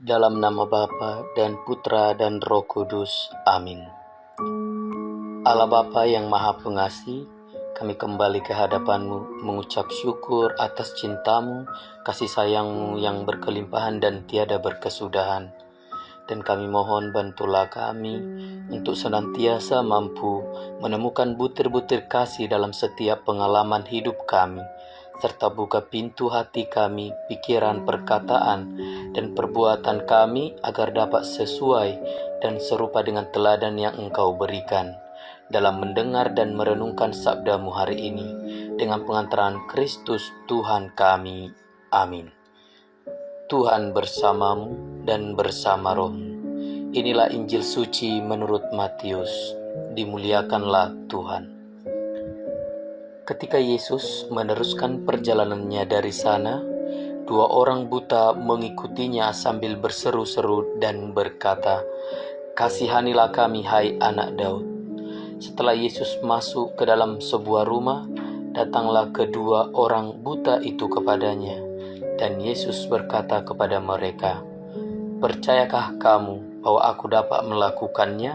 Dalam nama Bapa dan Putra dan Roh Kudus. Amin. Allah Bapa yang Maha Pengasih, kami kembali ke hadapan-Mu mengucap syukur atas cinta-Mu, kasih sayang-Mu yang berkelimpahan dan tiada berkesudahan. Dan kami mohon bantulah kami untuk senantiasa mampu menemukan butir-butir kasih dalam setiap pengalaman hidup kami, serta buka pintu hati kami, pikiran, perkataan, dan perbuatan kami agar dapat sesuai dan serupa dengan teladan yang Engkau berikan dalam mendengar dan merenungkan sabda-Mu hari ini dengan pengantaran Kristus Tuhan kami. Amin. Tuhan bersamamu dan bersama rohmu. Inilah Injil suci menurut Matius. Dimuliakanlah Tuhan. Ketika Yesus meneruskan perjalanannya dari sana, dua orang buta mengikutinya sambil berseru-seru dan berkata, "Kasihanilah kami, hai anak Daud." Setelah Yesus masuk ke dalam sebuah rumah, datanglah kedua orang buta itu kepadanya. Dan Yesus berkata kepada mereka, "Percayakah kamu bahwa aku dapat melakukannya?"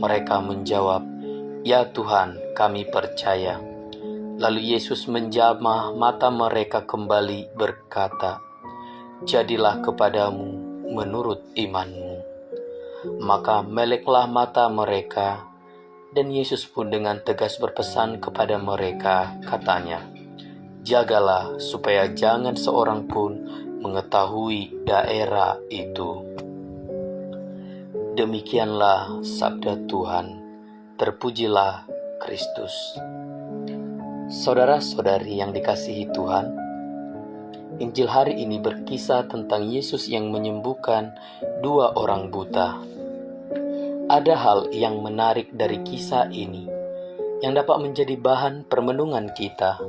Mereka menjawab, "Ya Tuhan, kami percaya." Lalu Yesus menjamah mata mereka kembali berkata, "Jadilah kepadamu menurut imanmu." Maka meleklah mata mereka, dan Yesus pun dengan tegas berpesan kepada mereka, katanya, "Jagalah supaya jangan seorang pun mengetahui daerah itu." Demikianlah sabda Tuhan. Terpujilah Kristus. Saudara-saudari yang dikasihi Tuhan, Injil hari ini berkisah tentang Yesus yang menyembuhkan dua orang buta. Ada hal yang menarik dari kisah ini yang dapat menjadi bahan permenungan kita.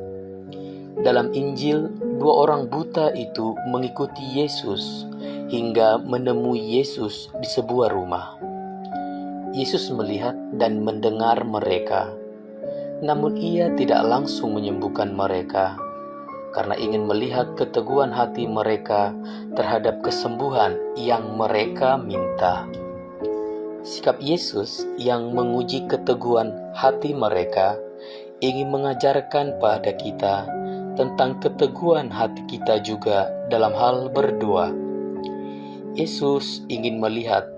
Dalam Injil, dua orang buta itu mengikuti Yesus hingga menemui Yesus di sebuah rumah. Yesus melihat dan mendengar mereka, namun Ia tidak langsung menyembuhkan mereka karena ingin melihat keteguhan hati mereka terhadap kesembuhan yang mereka minta. Sikap Yesus yang menguji keteguhan hati mereka ingin mengajarkan pada kita tentang keteguhan hati kita juga dalam hal berdoa. Yesus ingin melihat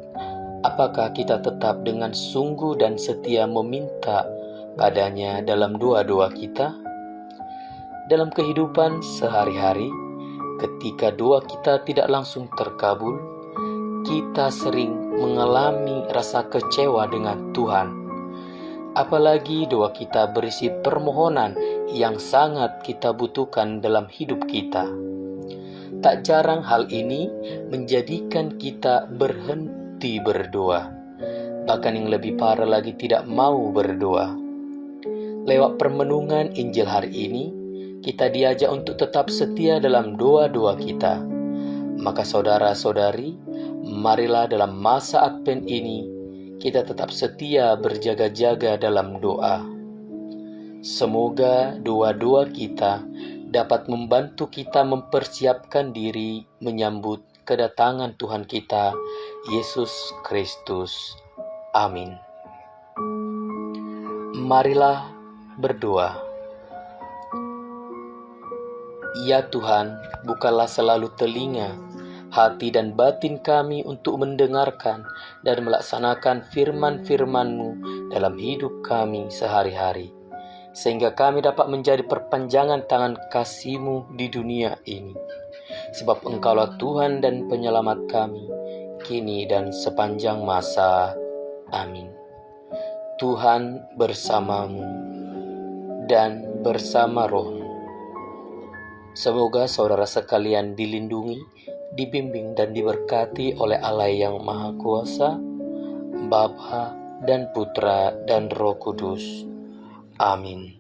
apakah kita tetap dengan sungguh dan setia meminta padanya dalam doa-doa kita. Dalam kehidupan sehari-hari, ketika doa kita tidak langsung terkabul, kita sering mengalami rasa kecewa dengan Tuhan. Apalagi doa kita berisi permohonan yang sangat kita butuhkan dalam hidup kita. Tak jarang hal ini menjadikan kita berhenti berdoa, bahkan yang lebih parah lagi tidak mau berdoa. Lewat permenungan Injil hari ini, kita diajak untuk tetap setia dalam doa-doa kita. Maka saudara-saudari, marilah dalam masa Advent ini kita tetap setia berjaga-jaga dalam doa. Semoga doa-doa kita dapat membantu kita mempersiapkan diri menyambut kedatangan Tuhan kita, Yesus Kristus. Amin. Marilah berdoa. Ya Tuhan, bukalah selalu telinga, hati dan batin kami untuk mendengarkan dan melaksanakan firman-firman-Mu dalam hidup kami sehari-hari, sehingga kami dapat menjadi perpanjangan tangan kasih-Mu di dunia ini. Sebab Engkaulah Tuhan dan penyelamat kami, kini dan sepanjang masa. Amin. Tuhan bersamamu dan bersama rohmu. Semoga saudara sekalian dilindungi, dibimbing dan diberkati oleh Allah yang Maha Kuasa, Bapa dan Putra dan Roh Kudus. Amin.